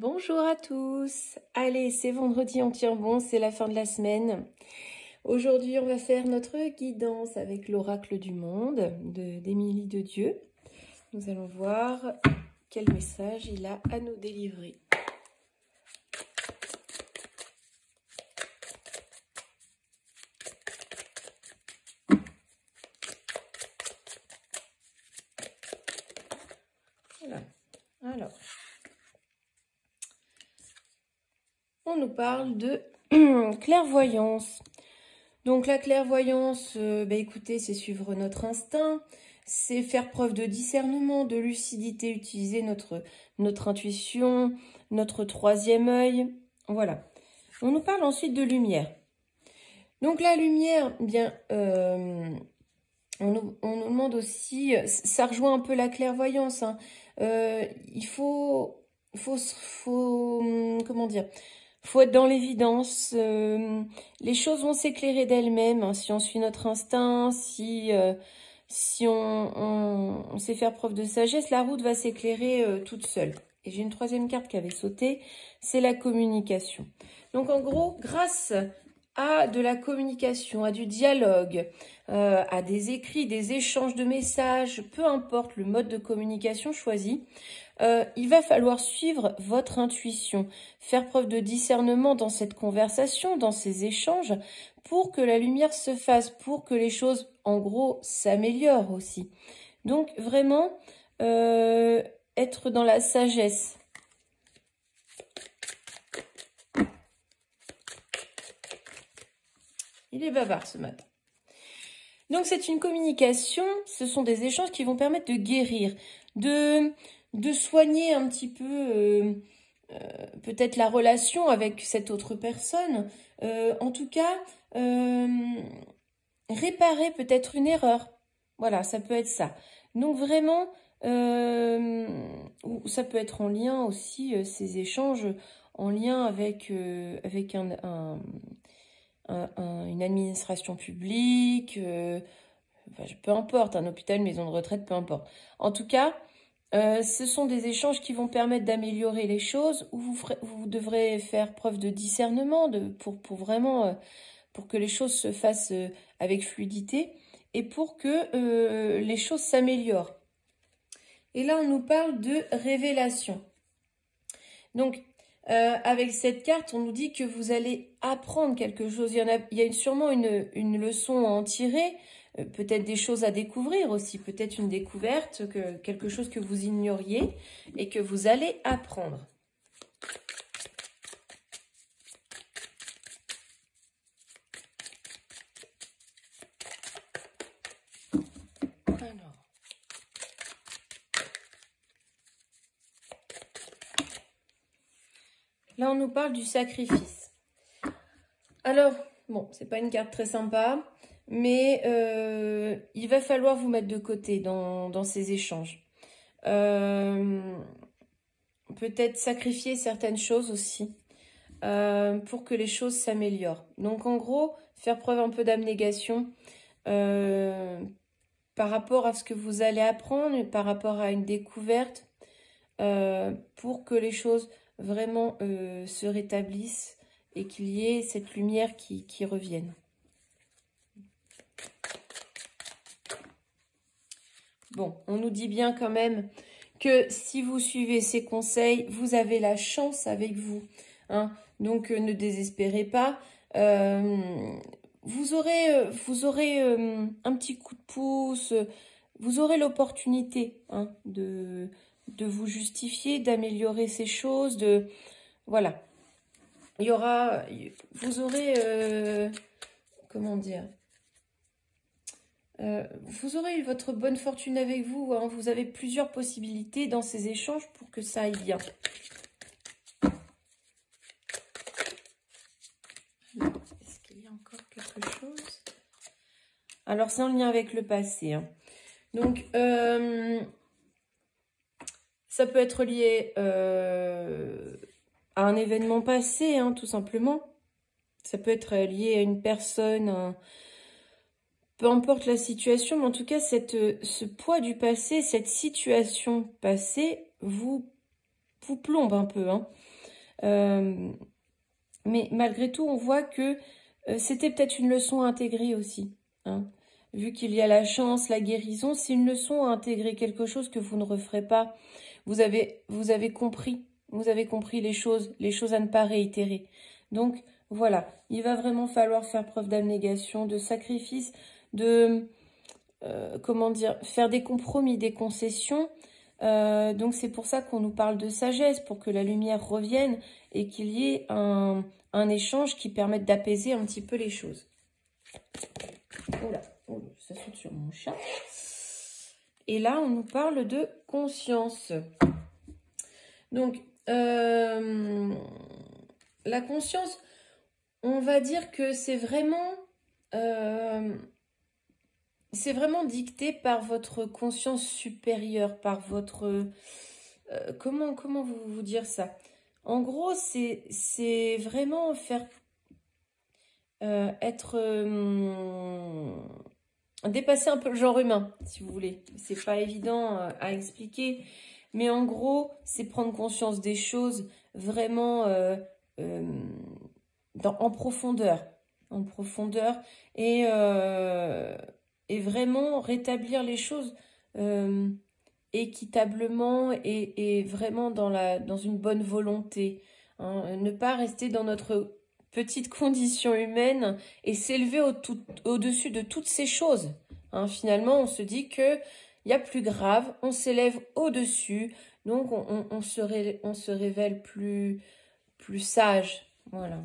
Bonjour à tous. Allez, c'est vendredi, on tient bon, c'est la fin de la semaine. Aujourd'hui, on va faire notre guidance avec l'oracle du monde d'Émilie de Dieu. Nous allons voir quel message il a à nous délivrer. Voilà. Alors, on nous parle de clairvoyance. Donc la clairvoyance, écoutez, c'est suivre notre instinct, c'est faire preuve de discernement, de lucidité, utiliser notre intuition, notre troisième œil. Voilà. On nous parle ensuite de lumière. Donc la lumière, bien, on nous demande aussi, ça rejoint un peu la clairvoyance, hein, il faut comment dire, faut être dans l'évidence, les choses vont s'éclairer d'elles-mêmes, hein, si on suit notre instinct, si on sait faire preuve de sagesse, la route va s'éclairer toute seule. Et j'ai une troisième carte qui avait sauté, c'est la communication. Donc en gros, grâce à de la communication, à du dialogue, à des écrits, des échanges de messages, peu importe le mode de communication choisi, il va falloir suivre votre intuition, faire preuve de discernement dans cette conversation, dans ces échanges, pour que la lumière se fasse, pour que les choses, en gros, s'améliorent aussi. Donc, vraiment, être dans la sagesse. Il est bavard ce matin. Donc, c'est une communication, ce sont des échanges qui vont permettre de guérir, de soigner un petit peu peut-être la relation avec cette autre personne. En tout cas, réparer peut-être une erreur. Voilà, ça peut être ça. Donc vraiment, ça peut être en lien aussi, ces échanges, en lien avec une administration publique, peu importe, un hôpital, une maison de retraite, peu importe. En tout cas, ce sont des échanges qui vont permettre d'améliorer les choses, où vous devrez faire preuve de discernement pour vraiment pour que les choses se fassent avec fluidité et pour que les choses s'améliorent. Et là, on nous parle de révélation. Donc, avec cette carte, on nous dit que vous allez apprendre quelque chose. Il y a sûrement une leçon à en tirer, peut-être des choses à découvrir aussi, peut-être une découverte, quelque chose que vous ignoriez et que vous allez apprendre. Alors. Là, on nous parle du sacrifice. Alors, bon, c'est pas une carte très sympa, mais il va falloir vous mettre de côté dans ces échanges. Peut-être sacrifier certaines choses aussi pour que les choses s'améliorent. Donc, en gros, faire preuve un peu d'abnégation par rapport à ce que vous allez apprendre, par rapport à une découverte, pour que les choses vraiment se rétablissent et qu'il y ait cette lumière qui revienne. Bon, on nous dit bien quand même que si vous suivez ces conseils, vous avez la chance avec vous, hein. Donc, ne désespérez pas. Vous aurez un petit coup de pouce, vous aurez l'opportunité, hein, de vous justifier, d'améliorer ces choses, voilà. Il y aura, vous aurez, comment dire, vous aurez votre bonne fortune avec vous, hein. Vous avez plusieurs possibilités dans ces échanges pour que ça aille bien. Est-ce qu'il y a encore quelque chose? Alors, c'est en lien avec le passé, hein. Donc, ça peut être lié à un événement passé, hein, tout simplement. Ça peut être lié à une personne, peu importe la situation, mais en tout cas, ce poids du passé, cette situation passée, vous vous plombe un peu. Hein. Mais malgré tout, on voit que c'était peut-être une leçon à intégrer aussi. Hein. Vu qu'il y a la chance, la guérison, c'est une leçon à intégrer, quelque chose que vous ne referez pas. Vous avez compris les choses à ne pas réitérer. Donc, voilà, il va vraiment falloir faire preuve d'abnégation, de sacrifice, de, comment dire, faire des compromis, des concessions. Donc, c'est pour ça qu'on nous parle de sagesse, pour que la lumière revienne et qu'il y ait un échange qui permette d'apaiser un petit peu les choses. Oula, ça saute sur mon chat. Et là, on nous parle de conscience. Donc, la conscience, on va dire que c'est vraiment dicté par votre conscience supérieure, par votre... comment vous dire ça? En gros, c'est vraiment faire... dépasser un peu le genre humain, si vous voulez. C'est pas évident à expliquer, mais en gros, c'est prendre conscience des choses vraiment en profondeur. En profondeur et vraiment rétablir les choses équitablement et vraiment dans une bonne volonté. Hein. Ne pas rester dans notre petite condition humaine et s'élever au-dessus de toutes ces choses. Hein, finalement, on se dit que il y a plus grave, on s'élève au-dessus, donc on se révèle plus sage. Voilà.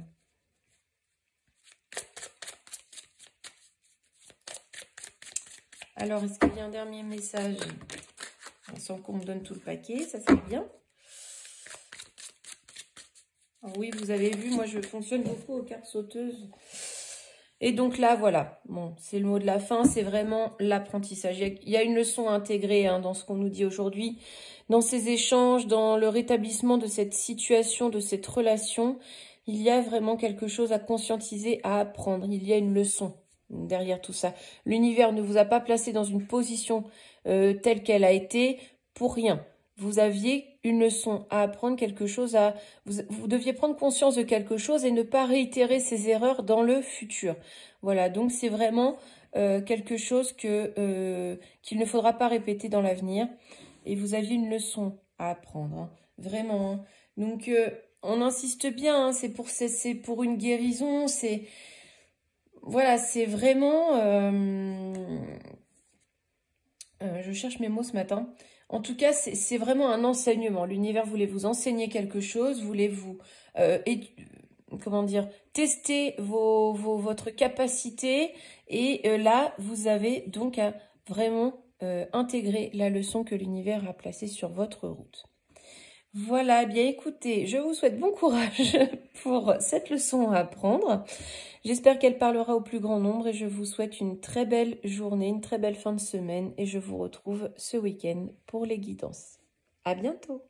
Alors, est-ce qu'il y a un dernier message? Sans qu'on me donne tout le paquet, ça c'est bien. Alors oui, vous avez vu, moi je fonctionne beaucoup aux cartes sauteuses. Et donc là, voilà, bon, c'est le mot de la fin, c'est vraiment l'apprentissage. Il y a une leçon à intégrer hein, dans ce qu'on nous dit aujourd'hui, dans ces échanges, dans le rétablissement de cette situation, de cette relation. Il y a vraiment quelque chose à conscientiser, à apprendre. Il y a une leçon derrière tout ça. L'univers ne vous a pas placé dans une position telle qu'elle a été pour rien. Vous aviez une leçon à apprendre, quelque chose à... Vous deviez prendre conscience de quelque chose et ne pas réitérer ces erreurs dans le futur. Voilà, donc c'est vraiment quelque chose qu'il ne faudra pas répéter dans l'avenir. Et vous aviez une leçon à apprendre, hein, vraiment. Hein. Donc, on insiste bien, hein, c'est pour une guérison, c'est... Voilà, c'est vraiment... je cherche mes mots ce matin. En tout cas, c'est vraiment un enseignement. L'univers voulait vous enseigner quelque chose, voulait vous, comment dire, tester votre capacité. Et là, vous avez donc à vraiment intégrer la leçon que l'univers a placée sur votre route. Voilà, bien écoutez, je vous souhaite bon courage pour cette leçon à apprendre. J'espère qu'elle parlera au plus grand nombre et je vous souhaite une très belle journée, une très belle fin de semaine et je vous retrouve ce week-end pour les guidances. À bientôt!